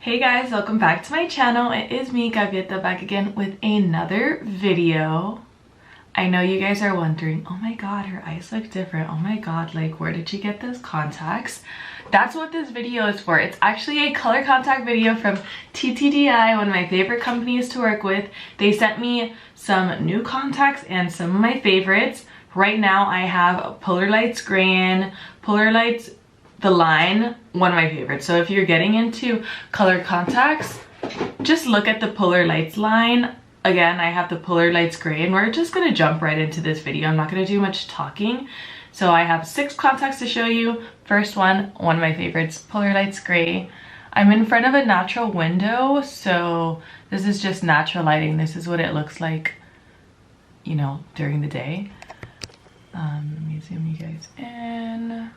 Hey guys, welcome back to my channel. It is me, Gavieta, back again with another video. I know you guys are wondering, oh my god, her eyes look different. Oh my god, like where did she get those contacts? That's what this video is for. It's actually a color contact video from TTDEYE, one of my favorite companies to work with. They sent me some new contacts and some of my favorites. Right now I have Polar Lights Gray and Polar Lights The Line, one of my favorites. So if you're getting into color contacts, just look at the Polar Lights line. Again, I have the Polar Lights Gray, and we're just gonna jump right into this video. I'm not gonna do much talking. So I have 6 contacts to show you. First one of my favorites, Polar Lights Gray. I'm in front of a natural window, so this is just natural lighting. This is what it looks like, you know, during the day. Let me zoom you guys in.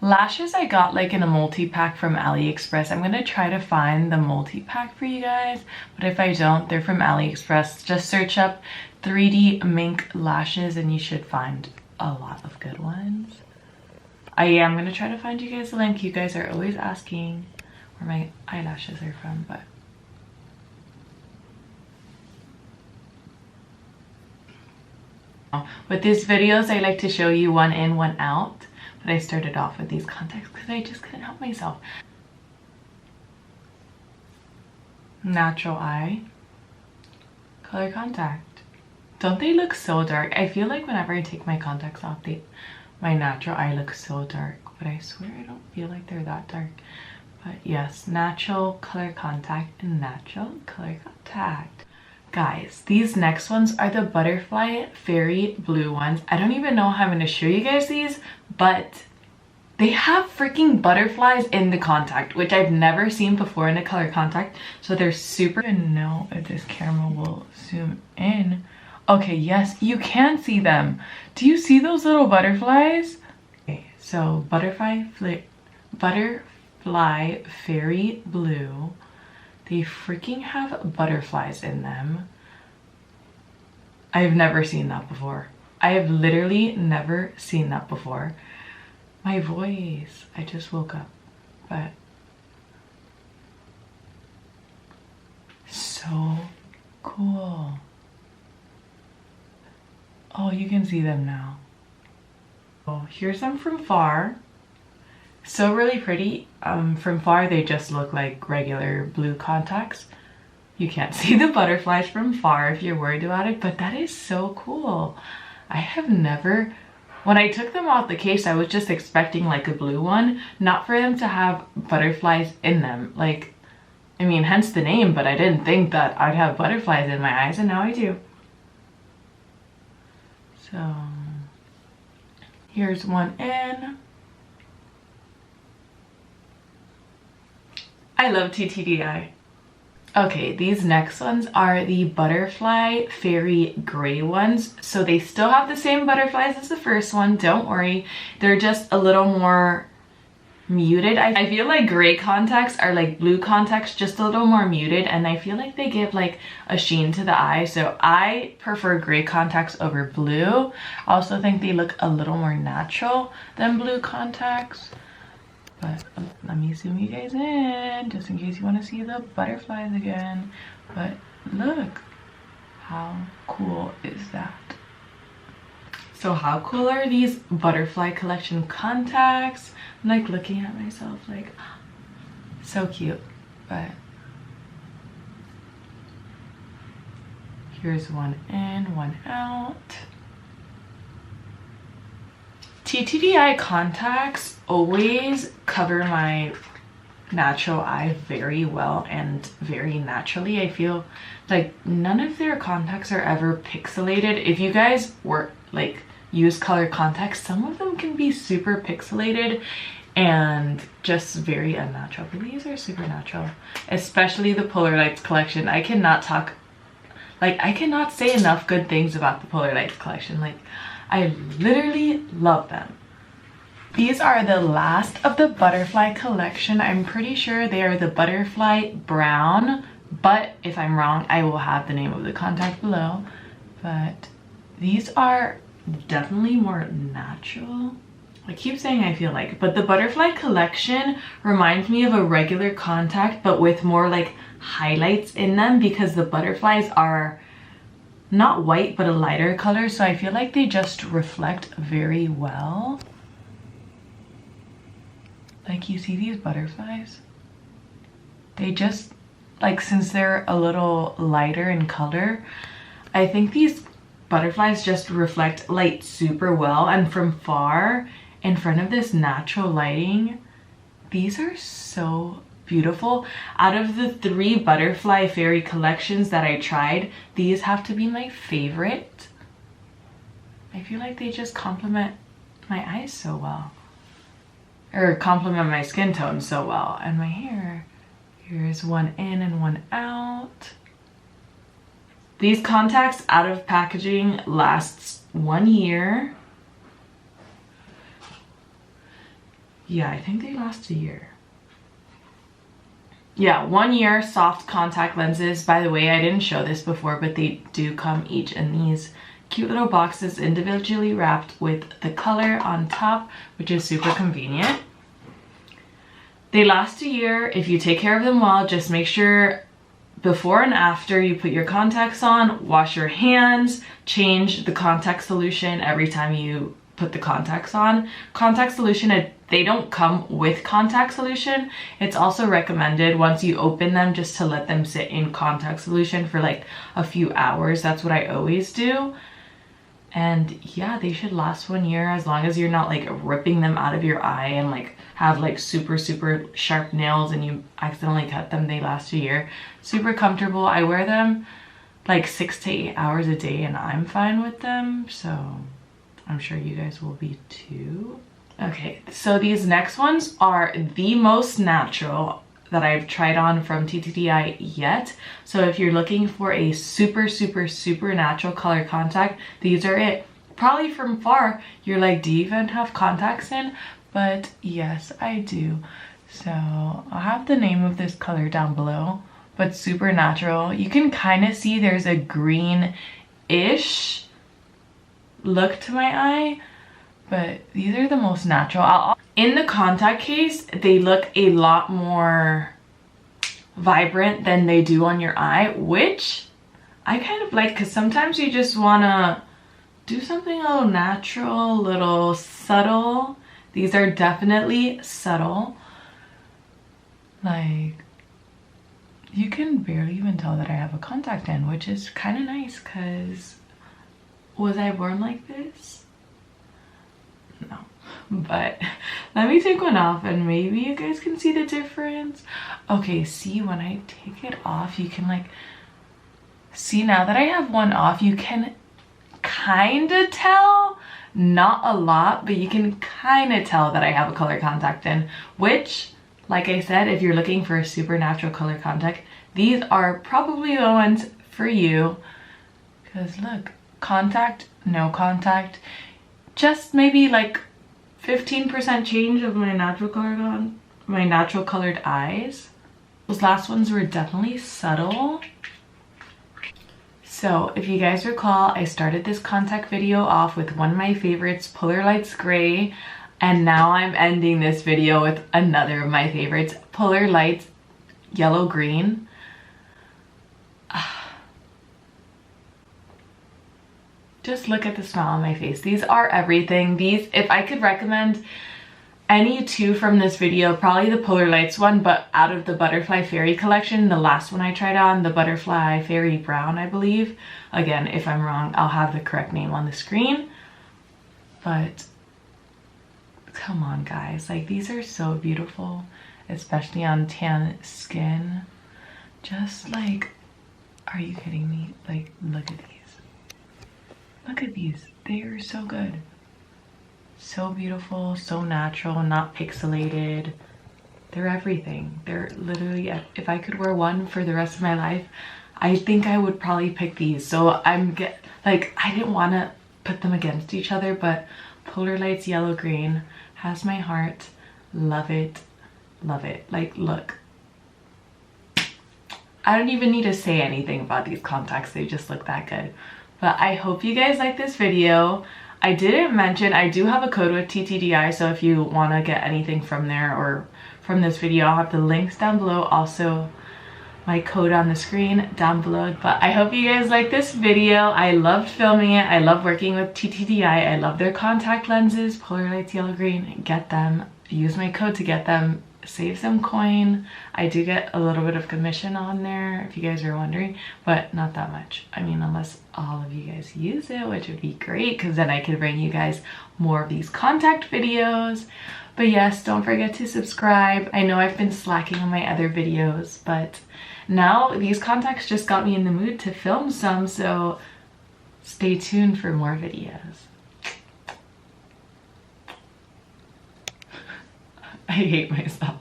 Lashes I got like in a multi-pack from AliExpress. I'm gonna try to find the multi-pack for you guys, but if I don't, they're from AliExpress. Just search up 3D mink lashes and you should find a lot of good ones. I am gonna try to find you guys a link. You guys are always asking where my eyelashes are from, but with these videos I like to show you one in, one out. But I started off with these contacts because I just couldn't help myself. Natural eye color contact. Don't they look so dark? I feel like whenever I take my contacts off, my natural eye looks so dark, but I swear I don't feel like they're that dark. But yes, natural color contact and natural color contact. Guys, these next ones are the butterfly fairy blue ones. I don't even know how I'm going to show you guys these, but they have freaking butterflies in the contact, which I've never seen before in a color contact. So they're super. I don't know if this camera will zoom in. Okay, yes, you can see them. Do you see those little butterflies? Okay, so butterfly fairy blue. They freaking have butterflies in them. I've never seen that before. I have literally never seen that before. My voice, I just woke up, but so cool. Oh, you can see them now. Oh, here's them from far. So really pretty. From far they just look like regular blue contacts. You can't see the butterflies from far if you're worried about it, but that is so cool. I have never, when I took them out the case, I was just expecting like a blue one, not for them to have butterflies in them. Like, I mean, hence the name, but I didn't think that I'd have butterflies in my eyes, and now I do. So here's one in. I love TTDEYE. Okay, these next ones are the butterfly fairy gray ones. So they still have the same butterflies as the first one, don't worry. They're just a little more muted. I feel like gray contacts are like blue contacts, just a little more muted, and I feel like they give like a sheen to the eye. So I prefer gray contacts over blue. I also think they look a little more natural than blue contacts. But let me zoom you guys in just in case you want to see the butterflies again. But look, how cool is that? So how cool are these butterfly collection contacts? I'm like looking at myself like, so cute. But here's one in, one out. TTDEYE contacts always cover my natural eye very well and very naturally. I feel like none of their contacts are ever pixelated. If you guys were like use color contacts, some of them can be super pixelated and just very unnatural, but these are super natural, especially the Polar Lights collection. I cannot say enough good things about the Polar Lights collection. Like, I literally love them. These are the last of the butterfly collection. I'm pretty sure they are the butterfly brown, but if I'm wrong, I will have the name of the contact below. But these are definitely more natural. I keep saying I feel like, but the butterfly collection reminds me of a regular contact, but with more like highlights in them, because the butterflies are not white, but a lighter color. So I feel like they just reflect very well. Like, you see these butterflies? They just, like, since they're a little lighter in color, I think these butterflies just reflect light super well. And from far, in front of this natural lighting, these are so beautiful. Out of the 3 butterfly fairy collections that I tried, these have to be my favorite. I feel like they just complement my eyes so well, or complement my skin tone so well. And my hair, here's one in and one out. These contacts out of packaging lasts 1 year. Yeah, I think they last a year. Yeah, 1 year soft contact lenses. By the way, I didn't show this before, but they do come each in these cute little boxes, individually wrapped with the color on top, which is super convenient. They last a year if you take care of them well. Just make sure before and after you put your contacts on, wash your hands, change the contact solution every time you put the contacts on. Contact solution, they don't come with contact solution. It's also recommended once you open them just to let them sit in contact solution for like a few hours. That's what I always do. And yeah, they should last 1 year as long as you're not like ripping them out of your eye and like have like super sharp nails and you accidentally cut them. They last a year. Super comfortable. I wear them like 6 to 8 hours a day and I'm fine with them. So I'm sure you guys will be too. Okay, so these next ones are the most natural that I've tried on from TTDEYE yet. So if you're looking for a super natural color contact, these are it. Probably from far, you're like, do you even have contacts in? But yes, I do. So I'll have the name of this color down below, but super natural. You can kind of see there's a green-ish look to my eye, but these are the most natural. In the contact case, they look a lot more vibrant than they do on your eye, which I kind of like, because sometimes you just want to do something a little natural, a little subtle. These are definitely subtle. Like, you can barely even tell that I have a contact in, which is kind of nice, because was I born like this? No. But let me take one off and maybe you guys can see the difference. Okay, see, when I take it off, you can like see, now that I have one off, you can kind of tell, not a lot, but you can kind of tell that I have a color contact in, which, like I said, if you're looking for a super natural color contact, these are probably the ones for you. Because look, contact, no contact, just maybe like 15% change of my natural color, my natural colored eyes. Those last ones were definitely subtle. So if you guys recall, I started this contact video off with one of my favorites, Polar Lights Gray, and now I'm ending this video with another of my favorites, Polar Lights Yellow Green. Just look at the smile on my face. These are everything. These, if I could recommend any two from this video, probably the Polar Lights one, but out of the Butterfly Fairy collection, the last one I tried on, the Butterfly Fairy Brown, I believe. Again, if I'm wrong, I'll have the correct name on the screen. But come on, guys. Like, these are so beautiful, especially on tan skin. Just like, are you kidding me? Like, look at these. Look at these. They are so good. So beautiful, so natural, not pixelated. They're everything. They're literally, if I could wear one for the rest of my life, I think I would probably pick these. So I didn't want to put them against each other, but Polar Lights Yellow Green has my heart. Love it. Love it. Like, look. I don't even need to say anything about these contacts. They just look that good. But I hope you guys like this video. I didn't mention I do have a code with TTDI, so if you want to get anything from there or from this video, I'll have the links down below. Also, my code on the screen down below. But I hope you guys like this video. I loved filming it. I love working with TTDEYE. I love their contact lenses, polar lights, yellow green. Get them. Use my code to get them. Save some coin. I do get a little bit of commission on there, if you guys are wondering, but not that much. I mean, unless all of you guys use it, which would be great, because then I could bring you guys more of these contact videos. But yes, don't forget to subscribe. I know I've been slacking on my other videos, but now these contacts just got me in the mood to film some, so stay tuned for more videos. I hate myself.